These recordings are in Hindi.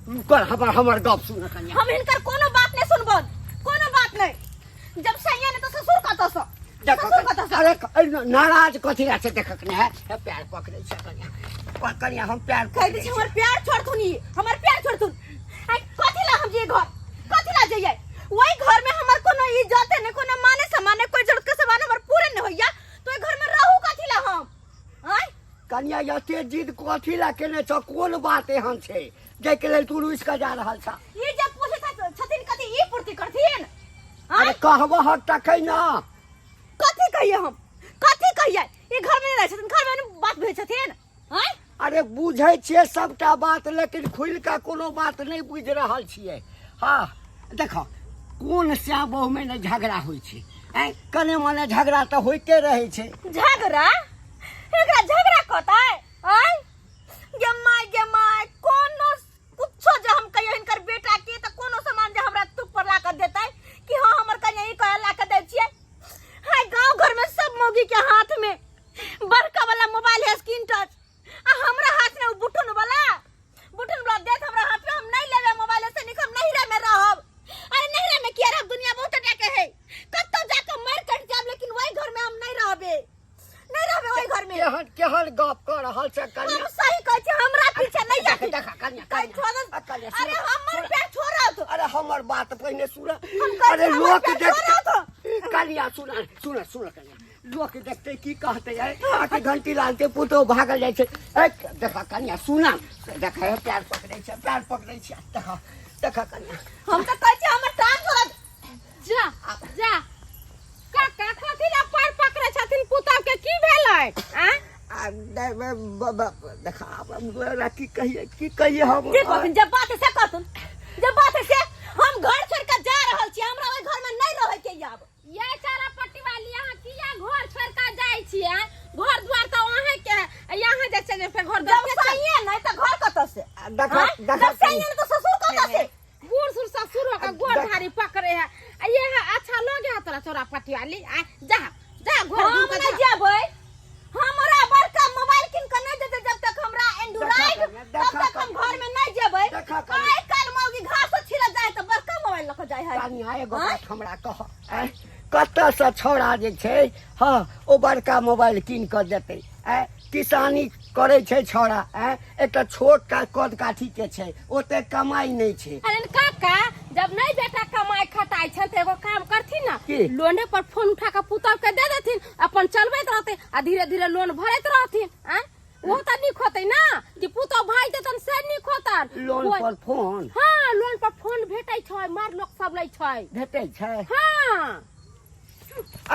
कर हमर गप सुन कन्या। हम इनकर कोनो बात नहीं सुनबो, कोनो बात नहीं। जब सैया ने तो ससुर कत सो, ससुर कत सो। अरे नाराज कथी ला से देखक ने है प्यार पकड़े छ कन्या। कन्या हम प्यार कह दे हमर प्यार छोड़ तू नी, हमर प्यार छोड़ तू। आई कथी ला हम जे घर, कथी ला जइए? वही घर में हमर कोनो इज्जत है, कोनो माने सम्मान, कोई जरूरत के सामान हमर पूरे न होइया, तो घर में रहू कथी ला हम? आई कन्या यते जिद कथी ला केने छ? कोन बात एहन छै जे के लेल तू रुस का जा रहल छ? ये जब पूछे छथिन कथी ई पूर्ति करथिन? अरे कहबो हट तकै ना। कथी कहिए हम, कथी कहिए? ये घर में रह छथिन, घर में बात भेज छथिन। आई अरे बुझै छियै सबटा बात, लेकिन खुल के कोनो बात नहीं बुझ रहल छियै। हाँ देखो कोन श्याम बहु में ने झगड़ा होइ छै, कने मने झगड़ा तो होइते रहे छै। झगड़ा एकरा झगड़ा कहता है? आई गे माय कोनो कुछो जो हम कहियो इनकर बेटा के त कोनो सामान जे हमरा तुक पर ला कर देतै कि हां हमर कन्या ई कह ला कर दै छियै। हाय गांव घर में सब मौगी के हाथ में बड़का वाला मोबाइल है, स्क्रीन टच, आ हमरा हाथ में बुटन वाला देत हमरा हाथ में। हम नहीं लेबे मोबाइल से, निक हम नहीं रे में रहब। अरे नहीं रे में किया रह, दुनिया बहुत टके है, कत्तो जाके मर कट जाब, लेकिन वही घर में हम नहीं रहबे, नहीं रहबे वही घर में। केहन गप कर रहल छ कन्या? हम सही कहै छी, हमरा पीछे नहीं जा। देखा कन्या अरे हमर पैर छोड़ा तो। अरे हमर बात पहले सुन। कहै अरे छी, हमर लोक पैर देख छोड़ा तो। कन्या सुन कन्या, लोक देखते की कहते है आके घंटी लालते पुतो भागल जाय छै। देखा कन्या सुना, देखा प्यार पकड़े छै। देखा कन्या हम तो कहै छी हमर टांग छोड़ा। जा काका कथी ला पैर पकड़े छथिन पुतौ के की भेलै? देखा की कहिए हम जे कहथिन जब बात से कहथुन, जब बात से हम घर छोड़ के जा रहल छी, हमरा ओइ घर में नहीं रहे के आब। ये सारा पट्टी वाली यहाँ किया घर छोड़ के जाय छियै? घर द्वार तो अहे के है, यहाँ जे छै पे घर द्वार जब सैया नहीं तो घर कत से? देखा जब सैया नहीं तो ससुर कत से? बूढ़ सुर ससुर का गोड़ धारी पकड़े है। ये है अच्छा लोग है तोरा चोरा पट्टी वाली। जा घर हम नहीं जेबै, हमरा बड़का मोबाइल किन के नहीं देते जब तक हमरा एंड्रॉइड, तब तक हम घर में नहीं जेबै। आइ काल मौगी घास छिला जाए तो बड़का मोबाइल लक जाय है। कन्या एगो बात हमरा कह, कत्ता से छोड़ा जे छै हाँ ओ बड़का मोबाइल कीन के देतै? किसानी करे छै छोड़ा, एकटा छोट का कद काठी के छै, ओते कमाई नहीं छै। अरे काका जब नहीं बेटा कमाई खटाई छ त एगो काम करथिन ना, की? लोने पर फोन उठा के पुतौ के दे देथिन, अपन चलबैत रहते आ धीरे धीरे लोन भरैत रहथिन। वो त निक होतै ना कि पुतौ भाई देतन से निक होतन। लोन पर फोन? हाँ लोन पर फोन भेटै छै, मार लोक सब लै छै। भेटै छै? हाँ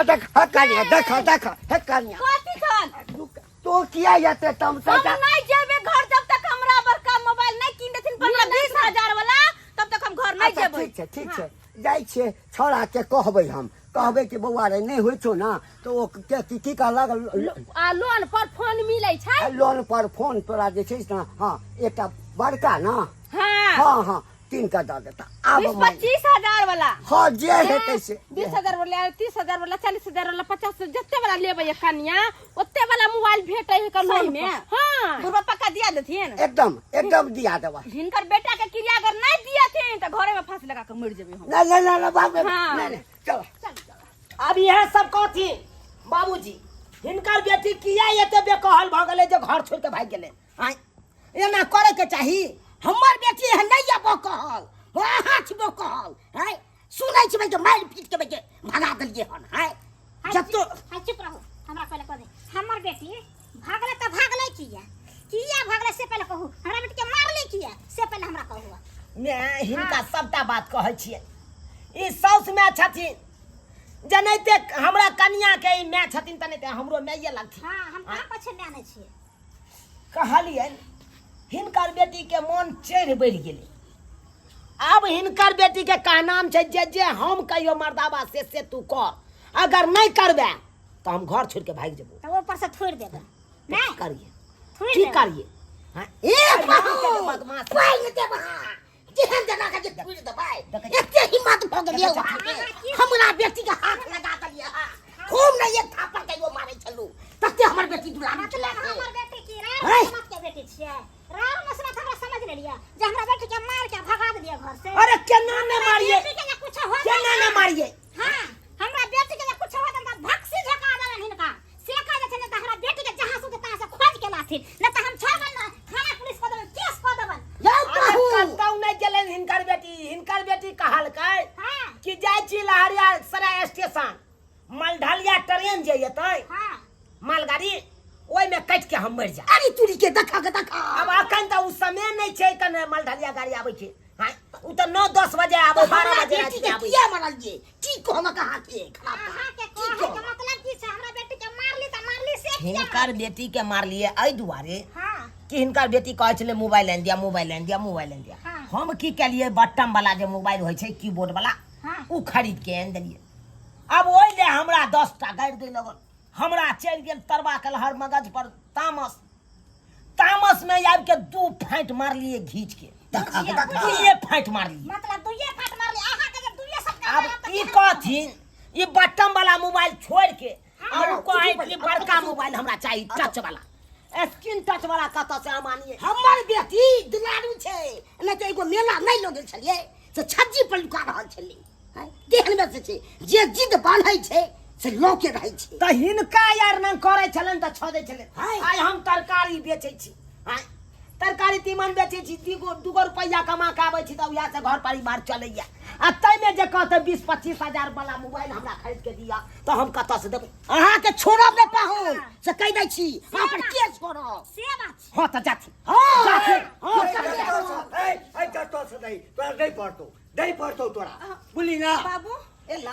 देख कन्या, देखा हे कन्या कथी छन? तो किया जाते तुम से? हम नहीं जेबै घर जब तक हमरा बड़का मोबाइल नहीं किन देथिन 20,000 वाला, तब तक हम घर नहीं जेबै। ठीक छै जाय छियै, छोड़ा के कहबै कि बौआ रे नहीं होइ छौ ना तो ओ की कहलक लोन पर फोन मिलै छै। लोन पर फोन तोरा जे छै ना, हाँ एकटा बड़का ना, हाँ हाँ तीन का दे देता। अब 20-25,000 वाला। हाँ जे हेतै से 20,000 वाला, 30,000 वाला, 40,000 वाला, 50 जत्ते वाला लेबै कन्या ओत्ते वाला मोबाइल भेटै है लोन में। हाँ बुढ़वा पक्का दिया देथिन, एकदम दिया देबा। हिनकर बेटा के क्रिया अगर नहीं दियथिन तो घरे में फांसी लगा के मर जेबै हम। नहीं बाबू हाँ। नहीं चलो। अब यह सब कथी बाबूजी हिनकर बेटी किया एते बेकहल भ गेलै जे घर छोड़ के भाग गेलै? एना करे के चाही। हमर बेटी है नहीं ये बकहल, हाथ बकहल है, सुनै छै जे मार पीट के बेटे भगा देलिए हन है। जब तो चुप रहो, हमरा पहले कह दे हमर बेटी भागले त भागले किया भागले से पहले कहू, हमरा बेटी के मारले किया से पहले हमरा कहू। मैं हिनका सबटा बात कहै छियै। ई साउस में छथिन, जनैते हमरा कन्या के ई मैं छथिन तनैते हमरो मैये लगथिन। हां हम कहां पछे लेने छियै? कहलिए हिनकर बेटी के मन चढ़ बढ़ गेलै। अब हिनकर बेटी के का नाम छै जे हम कहियो मर्दाबा से तू कर, अगर नहीं करबे तो हम घर छोड़ के भाग जेबो। तो ऊपर से छोड़ देबे नहीं करिए छोड़ ठीक देबे। करिए। हां एक बदमाश कोई देबा जेहन जना के छोड़ देबै, एते हिम्मत भ गेलिए हमरा बेटी के हाथ लगा देलिए। खूब नहीं एक थापड़ के वो मारै छलू तते हमर बेटी दुलारी मतलब हमर बेटी की हैं? राम के बेटी छियै? राम नस्ल हमरा समझ लेलिए जे हमरा बेटी के मार से अरे केना ने मारिए बेटी के जे कुछ हो केना ने मारिए हां हमरा बेटी के जे कुछ हो त भक्सी झका देलन हिनका से कह जे छै ने त हमरा बेटी के जहां से तहां से खोज के लाथिन न त हम छोड़बन न थाना पुलिस को देबन केस को देबन जाओ कतौ नै गेलन हिनकर बेटी कहल कै हां कि जाय छी लहरिया सराय स्टेशन मलढलिया ट्रेन जे एतै हां मालगाड़ी ओइ में कट के हम मर जा अरे तूरी के देखा अब अखन त उ समय नै छै कने मलढलिया गाड़ी आबै छै हां उ त 9-10 बजे आबै 12 बजे रात के आबै किया मारल जे की को हम कहा के अहाँ के कहे के मतलब की छै हमरा बेटी के मारली त मारली से किया हिनकर बेटी के मारलिए एहि दुआरे हां कि हिनकर बेटी कहै छले मोबाइल आनि दिया हाँ। हम की केलिए बटन वाला जे मोबाइल होइ छै कीबोर्ड वाला हाँ। उ खरीद के आनि देलिए अब ओइ ले हमरा 10 टा गाड़ि दे लगल हमरा चल गेल तरवा के लहर मगज पर तामस में आबि के 2 फाँट मारलिए घींच के ये फाँट मारलिए मतलब दुइये फाट मारली अहाँ के जे दुइये सब अब ई कहथिन ई बटन वाला मोबाइल छोड़ के और उ कहै कि बड़का मोबाइल हमरा चाहिए टच वाला स्क्रीन टच वाला कत से हम आनिए हमर बेटी दुलारू छै नै त एगो मेला नै ल गेल छलिए से छज्जी पर लुका रहल छली देखन में से छै जे जिद बांधै छै से लोके रहै छै त हिनका यार न करे छलन त छ दै छलन हाय। आइ हम तरकारी बेचै छी हां तरकारी तीमन बेचै छी 2 रुपया कमा के आबै छी त उया से घर परिवार चलैया आ तै में जे कहते 20-25 हजार वाला मोबाइल हमरा खरीद के दिया त हम कत से देबै अहाँ के छोड़ब नै पाहुन से कह दै छी अहाँ पर केस करब से बात छै हां त जाथि कतो से नहीं तोरा नहीं पड़तो तोरा बोली ना बाबू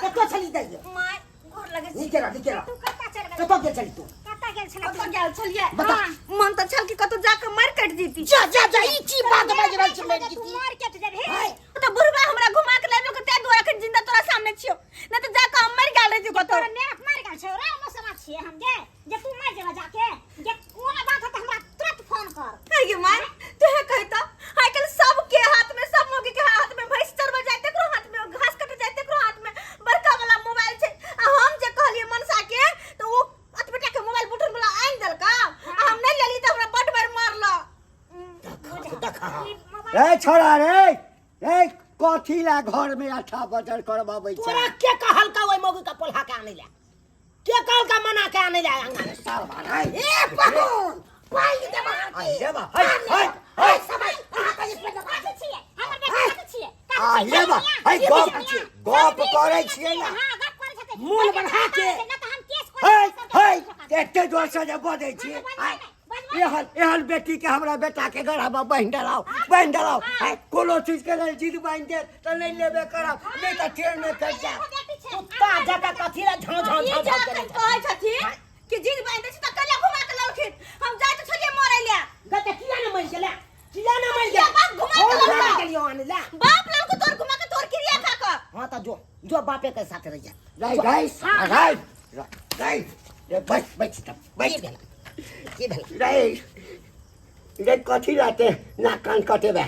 कतो चली दे माय घर लगे निकेरा तू कत्ता चल गेल कतो के चली तू कत्ता गेल छले कतो गेल छलिए बता। मन त छल कि कतो जाके मार काट जीती जा ई की बात बाज रहल छै मेरी तू मार के जेबे हाय त बुढ़वा हमरा घुमा के लेबे के ते दुआरा के जिंदा तोरा सामने छियो न त जाके हम मर गेल रही कतो तोरा नेक मार गेल छौ रे हम समाज छिए हम जे तू मार जेबा जाके जे कोन बात है त हमरा तुरंत फोन कर अरे माय ते कहता आजकल सबके हाथ में सब मोगी के हाथ में भैंस चरवा जाते करो हाथ में घास कटे जाते करो हाथ में बड़का वाला मोबाइल छे आ हम जे कहलिए मनसा के तो वो अतबेटा के मोबाइल बुटन वाला आइन दल का हम नहीं लेली त हमरा बड बार मारला ए छोड़ा रे ए कथी ला घर में अच्छा बजर करबाबै छै तोरा के कहल का ओइ मौगी का पोल्हा के आने ला के कहल का मना के आने ला अंगा में साल भाई ए पाहुन पाई दे आई देबा हाय समय अहाँ के इसमें बात छिए हमर बेटा छिए आ लेबा हाय गप करे छियै ना हां गप करे छते मोन बढ़ा के न त हम केस हाय कर एते जोर से जे बजै छियै एहन बेटी के हमरा बेटा के गढ़ाबा बहिन डराओ कोनो चीज के लेल जिद बांध दे त नहीं लेबे करब नहीं त ट्रेन में कट जा कुत्ता जका कथी ला झाँ ई जा के कहै छथिन कि जिद बांधे छी त कले घुमा के ललखिन हम जाय त छलिए मरे ले गते किया न मर गेला किया न मर या बाप घुमा के गेला ललखिन के लियो आने ला बाप लल को तोर घुमा के तोर क्रिया खा के हां त जो बापे के साथ रह जा राइट ये बैठ की भेल रे कथी लाते ना कान कटेबे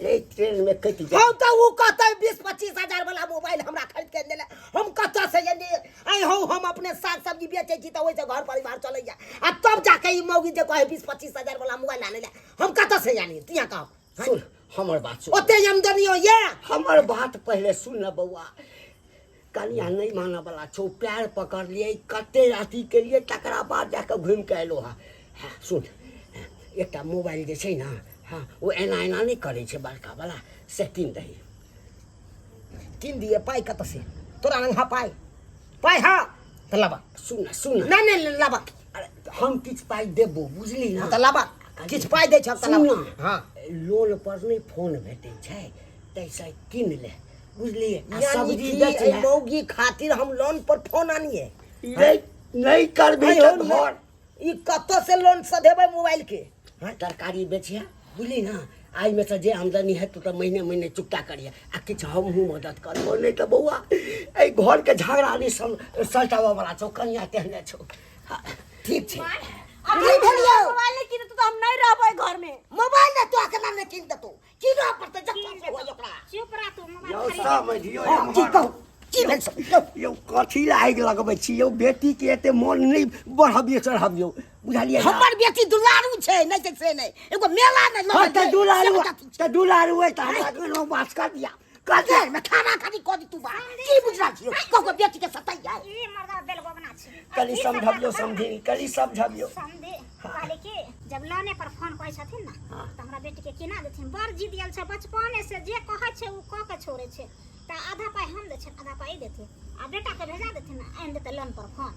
रे ट्रेन में कटि जा हम त उ कहते 20-25 हजार वाला मोबाइल हमरा खरीद के देले हम कत से जने आई हो हम अपने साग सब्जी बेचै छी त ओइ से घर परिवार चलै जा आ तब जाके ई मौगी जे कहे 20-25 हजार वाला मोबाइल आने ला हम कत से जानी तिया कह सुन हमर बात सुन ओते आमदनी हो ये हमर बात पहले सुन न बउआ कनिया नहीं माना वाला छो प्यार पकड़ लिए कते राति के लिए तकरा बाद जाके घूम के एलो हाँ सुन एकटा मोबाइल जे छै ना हाँ वो एना नहीं करे छै बड़का वाला से किन दही किन दिए पाई कत से तोरा लंग पाई हां त लबा सुन नहीं लबा हम किछ पाई देबो बुझली ना त लबा किछ पाई दे छ त लबा हां लोन पर नहीं फोन भेटै छै तैसे किन ले बुझलिए सब्जी बेचे मौगी खातिर हम लोन पर फोन आनिए नहीं करबी तो घर ई कत से लोन सधेबे मोबाइल के तरकारी बेचिया बुझली ना आज में से जे आमदनी है तो महीने चुकता करिए आ किछ हमहू मदद करबो नहीं तो बउआ ए घर के झगड़ा नहीं सलटावा वाला छौ कनिया तेहने छौ ठीक छै अब नहीं भेलियो मोबाइल नहीं किन तो हम नहीं रहबै घर में मोबाइल ने तो के नाम ने किन दतो की रह पड़ते जब तक हो ओकरा चुप रह तू मोबाइल यो खरीद समझियो की कहू की भेल सब यो कथी ला आगि लगबै छी यो बेटी के एते मन नहीं बढ़बियो चढ़बियो बुझलिए हमर बेटी दुलारू छै नहीं छै से नहीं एगो मेला में हाँ लगे तो दुलारू है तो हमरा के बात कर दिया कर दे मैं खाना खानी को दी तू बा की बुझला छियो को बेटी के सताई जाए ई मर्दा बेलगो बना छै कली समझबियो समझी कली समझबियो समझे कहले कि जब लाने पर फोन करै छथिन ना त हमरा बेटी के केना देथिन बड़ जिद आयल छै बचपने से जे कहै छै उ क के छोड़े छै त आधा पाई हम दे छै आधा पाई देथिन आ बेटा के भेजा देथिन ना आइन देते लोन पर फोन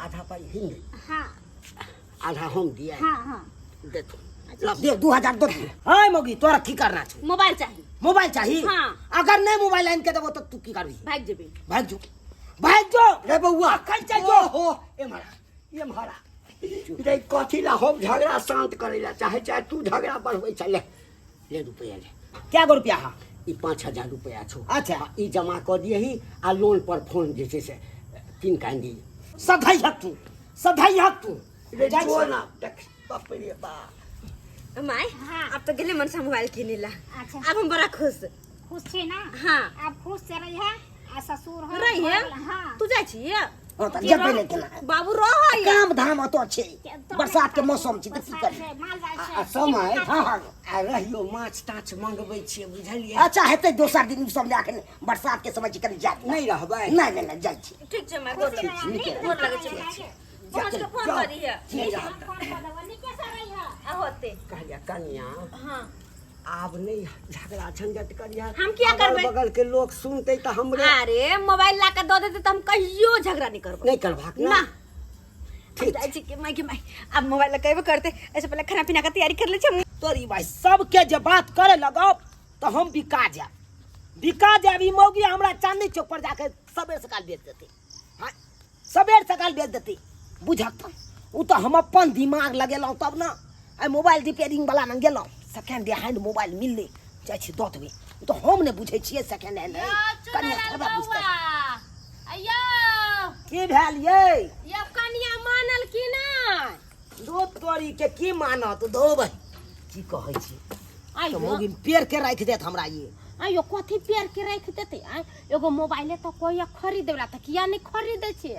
आधा पाई हिंदी हां आधा हम दिया हां हां देखो दे 2000 दो हाय मोगी तोरा की करना छै मोबाइल चाहिए मोबाइल चाहिए हाँ। अगर नहीं मोबाइल आइन के देबो तो तू की करबी भाग जेबे भाग जो रे बउआ कल चल जो हो ए मारा रे कथी ला हम झगड़ा शांत करे ला चाहे तू झगड़ा बढ़वे चले ले रुपया ले क्या गो रुपया हा ई 5000 रुपया छो अच्छा ई जमा कर दिए ही आ लोन पर फोन जे छै से किन कान दी सधाई हक तू रे जो ना देख बाप रे बा माय हाँ। अब तो गेले मन से मोबाइल किने ला अच्छा अब हम बड़ा खुश खुश छी ना हाँ अब खुश से रही है आ ससुर हो रही है हां तू जाय छी ओ त जब पहले केना बाबू रह काम धाम तो छै बरसात के मौसम छै त की करबी माल जाय छै आ समय आ रहियो माछ ताछ मंगबै छियै बुझलिए अच्छा हेतै दोसर दिन समझा के बरसात के समय चिकन जा नहीं रहबै नहीं जाय छी ठीक छै मैं गोर लगे छै पहुंच के फोन करी है नहीं रहबै फोन कर देबनी कैसे रही है आ होते कहलिया कन्या हां आब नहीं झगड़ा झंझट करिया हम क्या करबै? बगल के लोग सुनते तो हमरे अरे मोबाइल ला के दो देते तो हम कहियो झगड़ा नहीं करबो नहीं करबाक ना ठीक जाय छी के माय अब मोबाइल ला कहबे करते ऐसे पहले खाना पीना का तैयारी कर ले छी तोरी भाई सबके जब बात करे लगो तो हम बिका जाब ई मौगी हमरा चांदनी चौक पर जाके सबेर सकाल बेच देती हां सबेर सकाल बेच देती बुझत उ तो हम अपन दिमाग लगेलौ तब ना आई मोबाइल रिपेयरिंग वाला में गेलौ सेकंड हैंड मोबाइल मिलले जाय छी दऽ देबे उ तो हम ने बुझै छियै सेकंड हैंड कनिया थोड़ा बुझतै अय्यो की भेल ये ये कनिया मानल की नहीं दो तोरी के की मानत दो भाई की कहै छी तो आइयो मौगी पेड़ के राख देत हमरा ये आइयो कथी पेड़ के रख देते एगो मोबाइले तो कोई खरीदेला त किया नहीं खरीदे छी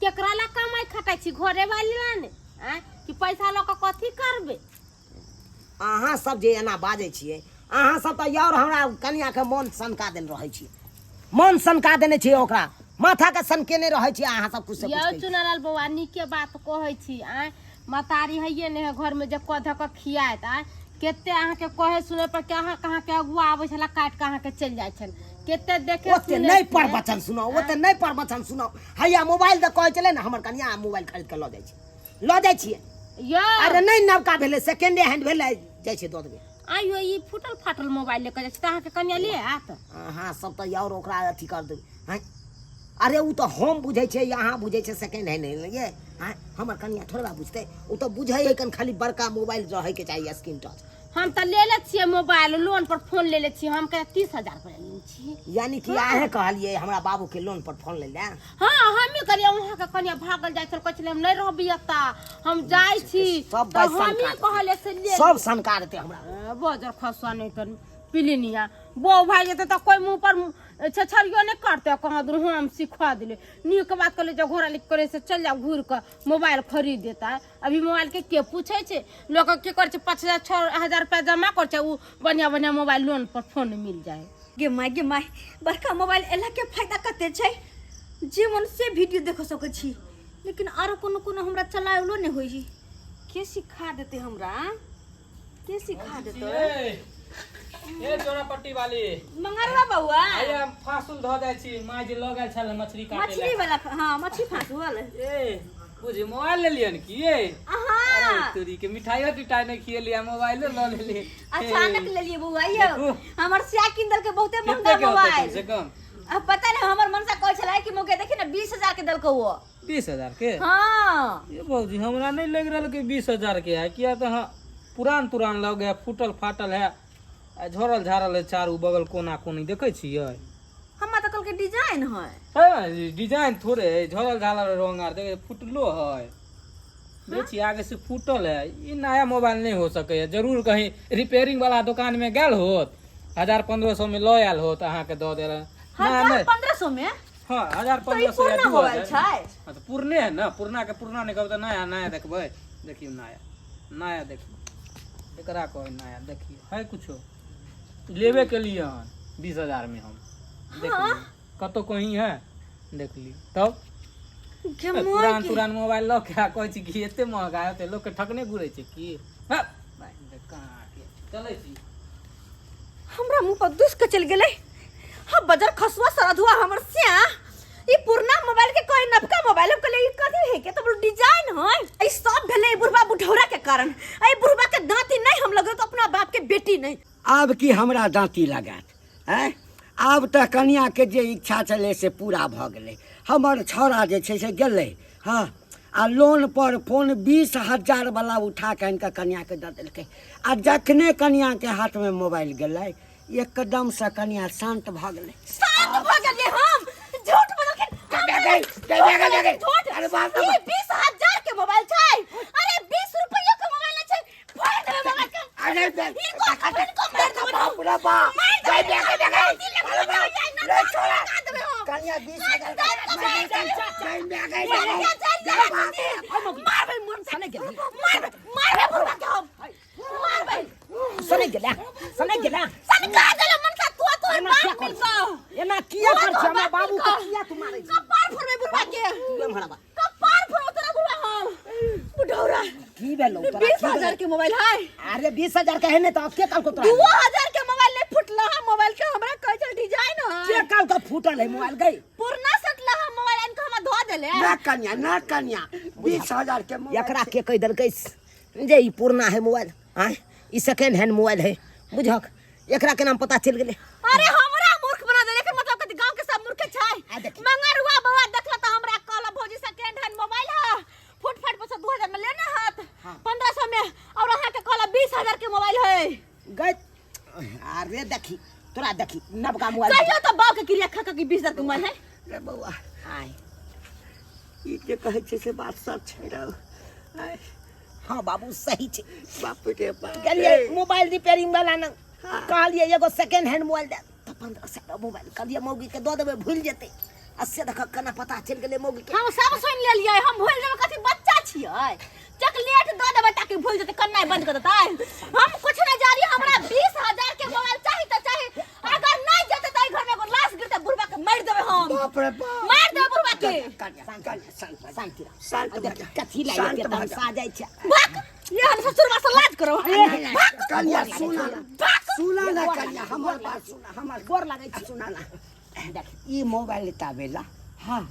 केकरा ला कमाई खटाई छी घरे वाली ला ने कि पैसा ल के कथी करबे अहाँ सब जे एना बाजै छियै अहाँ सब तऽ यार हमरा कनिया के मन सनका देल रहै छी मन सनका देने छियै ओकरा माथा के सनकेने रहै छी अहाँ सब कुछ से यो कुछ चुनलाल बउआ नीके बात कहै छी मतारी हइये ने घर में जे कध के खियात केते अहाँ के कहे सुने पर कहाँ कहाँ के अगुआ आबै छला काट के अहाँ के चल जाय छल केते देखे ओते नहीं प्रवचन सुनाओ ओते नहीं प्रवचन सुनाओ हैया मोबाइल दे कहै छले ना हमर कनिया मोबाइल खरीद के ल जाइ छियै यो अरे नहीं नवका भेले सेकंड हैंड भेले जाइ छै दऽ देबे आइयो ई फुटल फाटल मोबाइल लेके जाय छी त अहाँ के कनिया ले आत अहाँ सब तऽ यार ओकरा अथी कर देबै हैं अरे उ तो हम बुझै छै यहाँ बुझै छै सेकंड हैंड नहीं ये हमर कनिया थोड़ा बुझते उ तो बुझै है कन खाली बड़का मोबाइल रहे के चाहिए स्क्रीन टच हम त ले ले छियै मोबाइल लोन पर फोन ले ले छियै हम के 30000 रुपया ले छी यानी कि आहे कहलिए हमरा बाबू के लोन पर फोन ले ले हां हम करिया वहां के कनिया भागल जाय छल कहले हम नहीं रहबी अता हम जाय छी सब तो हम ही कहले से ले सब सनका देते हमरा बजर खसवा नहीं तो पिलिनिया बो भाई जते तो कोई मुंह पर छछरियो नहीं करते कहां दूर हम सिखा दिले नीक बात कर ले जो घोड़ा लिख करे से चल जा घूर के मोबाइल खरीद देता है अभी मोबाइल के पूछे छे लोग के कर छे 5000 6000 रुपया जमा कर छे उ बढ़िया बढ़िया मोबाइल लोन पर फोन मिल जाए गे माय बड़का मोबाइल एला के फायदा कते छै जे मन से वीडियो देखो सकै छी लेकिन आरो कोनो हमरा चलावलो नहीं होई छी के सिखा देते हमरा के सिखा देते ए चोरापट्टी वाली मंगरवा बउआ आइ हम फासुल ध जाय छी माय जे लगल छल मछली काटे मछली वाला हां मछली फासू वाला ए बुझे मोबाइल ले लियन की ए हां अरे तोरी के मिठाइयो टिटाई ने खिए लिया मोबाइल ले ले अचानक ले लिए बउआ यो हमर सिया किंदल के बहुते कितने महंगा के होते कम मोबाइल से कम अब पता नहीं हमर मन से कहै छलै कि मोके देखी ना 20000 के दलको वो 20000 के हां ये भौजी हमरा नहीं लग रहल के 20000 के है किया तो पुरान लग गया फूटल फाटल है झरल झारल है चारू बगल कोना कोनी देखे छियै हमरा त कल के डिजाइन है है डिजाइन थोड़े है झरल झारल रंग आर देखे फुटलो है देखिए आगे से फूटल है ये नया मोबाइल नहीं हो सके है जरूर कहीं रिपेयरिंग वाला दुकान में गेल होत 1500 में लो आयल होत अहाँ के दो दे 1500 में हाँ 1500 पुराना मोबाइल छै तो पुरने है ना पुरना के पुरना नहीं कहब तो नया देखबै देखियो नया नया देखियो एकरा कहे नया देखियो है कुछो लेवे के लिए हन 20,000 में हम देख ली कतो कहीं है देख ली तब पुरान पुरान मोबाइल लो क्या कहै छी कि एते महंगा होते लोग के ठकने घुरे छै की हां कहां के चलै छी हमरा मुंह पर दुस के चल गेलै हम बाजार खसवा सरधुआ हमर से ई पुरना मोबाइल के कोई नवका मोबाइल के लिए कथि है के तो डिजाइन है ई सब भेले बुढ़वा बुढ़ौरा के कारण ई बुढ़वा के दांती नहीं हम लगे तो अपना बाप के बेटी नहीं आब की हमरा दाँती लगात हैं आब तऽ कनिया के जे इच्छा छलै से पूरा भऽ गेलै हमर छौड़ा जे छै से गेलै हाँ आ लोन पर फोन 20,000 वाला उठा के इनका कनिया के दऽ देलकै आ जखने कनिया के हाथ में मोबाइल गेलै एकदम से कनिया शांत भऽ गेलै शांत भ गेलिए हम झूठ बोल के अरे बाप रे 20,000 के मोबाइल छै अरे 20 रुपया के मोबाइल छै फोड़ देबे मोबाइल के अरे इनको मार देबे बाप रे बाप ले छोड़ा कनिया 20,000 मारबे मन सने गेल मारबे बुढ़वा के हम मारबे सने गेला सन का देले मन का तोर बाप मिल को एना किया कर छ हमरा बाबू के किया तू मारै छी कपार फोड़बे बुढ़वा के ये भड़वा कपार फोड़ो तोरा बुढ़वा हम बुढ़ौरा की भेलौ तोरा 20,000 के मोबाइल है अरे 20,000 के है ने तो के काल को तोरा 2,000 के मोबाइल नहीं फुटला है मोबाइल के हमरा कह चल डिजाइन है के काल का फूटल है मोबाइल गई पुरना सटला है मोबाइल इनको हम धो देले ना कन्या 20,000 के मोबाइल एकरा के कह देलकै जे ई पुरना है मोबाइल हां ई सेकंड हैंड मोबाइल है बुझक एकरा के नाम पता चल गेले अरे हमरा मूर्ख बना देले के मतलब के गांव के सब मूर्ख छै मंगरुआ बाबा देखला त हमरा कहला भौजी सेकंड हैंड मोबाइल है फुटफाट पर 2,000 में लेना हाथ 1500 में और अहाँ के कहला 20,000 के मोबाइल है गई अरे देखी तोरा देखी नवका मोबाइल कहियो त बाप के क्रिया खा के 20,000 के मोबाइल है रे बौआ आय ई जे कहै छै से बात सच छै रे आय हां बाबू सही छै बाप रे बाप गेलिए मोबाइल रिपेयरिंग वाला न कहलिए एगो सेकंड हैंड मोबाइल दे तो 1500 का मोबाइल कहलिए मौगी के दऽ देबे भूल जेतै अस्से देख कना पता चल गेलै मौगी के हम सब सुन लेलिए हम भूल जेबै कथि बच्चा छियै चॉकलेट दऽ देबै ताकि भूल जेतै कन्नाई बंद कर देतै हम कुछ नहीं जानी हमरा 20,000 के मोबाइल चाहिए त चाहिए अगर नहीं जेतै त घर में एगो लाश गिरतै बुढ़वा के मार देबै हम बाप रे बाप मार देबै बुढ़वा के शांति शांत देख कथी लागे के तम सा जाय छै भाग ये हम ससुर मां से लाज करो कन्या सुना ना कन्या हमर बात सुना हमर गोर लागे छै सुना ना देख ई मोबाइल तावेला हाँ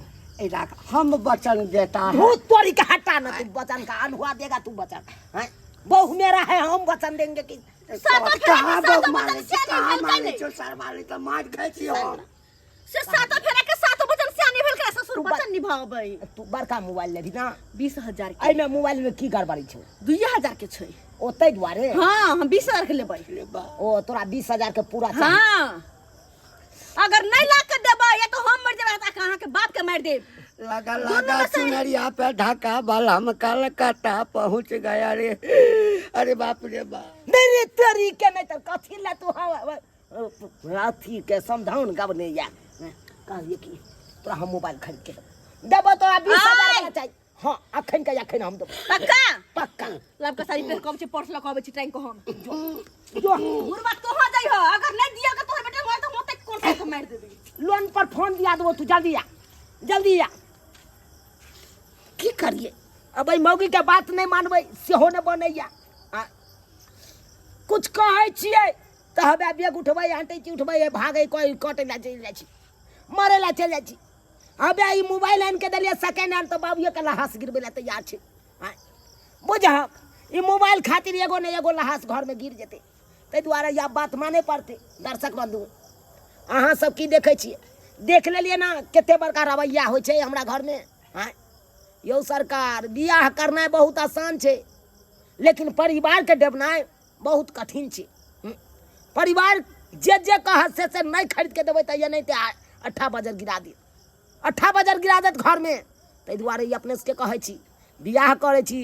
एला हम वचन देता है भूत तोरी के हटा ना तू वचन का अनहुआ देगा तू वचन हैं बहु मेरा है हम वचन देंगे कि कहाँ बहु माने छी कहाँ माने छी सर माने तो मार खाई छी हम से सातो फेरा के सातो वचन सियानी भेल के ससुर वचन निभाबै तू बड़का मोबाइल लेबी ना 20,000 के एमे मोबाइल में की गड़बड़ी छै 2,000 के छै ओतै दुआरे हां हम 20,000 के लेबै ओ तोरा 20,000 के पूरा चाहिए हां अगर नहीं ला के देबै या तो हम मर जेबै त अहाँ के बाप के मार देब लगा सुनरिया पे ढाका बाला हम कलकत्ता पहुंच गया रे अरे बाप रे बाप मेरे तेरी के नहीं तो कथी ला तू राथी के समझाउन गबने या कहलिए कि तोरा हम मोबाइल खरीद के देबो तो 20,000 वाला चाहिए हां अखन हम देबो पक्का लब का साड़ी पे कब से पर्स लगावे छी टाइम को हम जो गुरबा तो हो जाई हो अगर नहीं दिया के तोहर बेटा मोर तो मोते कोन से मार देबी लोन पर फोन दिया देबो तू जल्दी आ की करिए अब मौगी के बात नहीं मानबै सेहो ने बनैया कुछ कहै छियै त हबे बेग उठबै हटै छी उठबै भागै कोई कटै ला चलि जाइ छी मरे ला चलि जाइ छी हबे ई मोबाइल आन के देलिए सेकंड हैंड तो बाबूए के लहास गिरबै ला तैयार छै बुझहक ई मोबाइल खातिर एगो ने एगो लहास घर में गिर जेतै तै दुआरे या बात माने पड़तै दर्शक बंधु अहाँ सब की देखै छियै देख लेलिए ना केते बड़का रवैया होइ छै हमरा घर में यौ सरकार बियाह करनाइ बहुत आसान छै लेकिन परिवार के डेबनाइ बहुत कठिन छै परिवार जे कहत से नहीं खरीद के देबै त ये नहीं ते 8 बजर गिरा दी 8 बजर गिरा देत घर में तै दुआरे अपने से कहै छी बियाह करै छी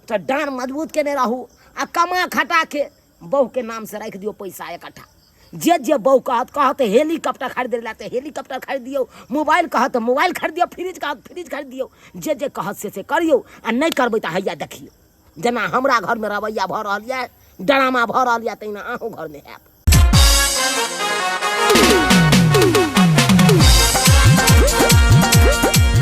तो डांड मजबूत केने रहू आ कमा खटा के बहू के नाम से रख दियो पैसा इकट्ठा जे बहू कहत हेलीकॉप्टर खरीद ला तो हेलीकॉप्टर खरीद दियो मोबाइल कहत मोबाइल खरीद दियो फ्रिज कहत फ्रिज खरीद दियो जे कहत से करियो आ नहीं करबै त हैया देखियो जेना हमरा घर में रवैया भऽ रहल यऽ ड्रामा भऽ रहल यऽ तहिना अहूँ घर में हैत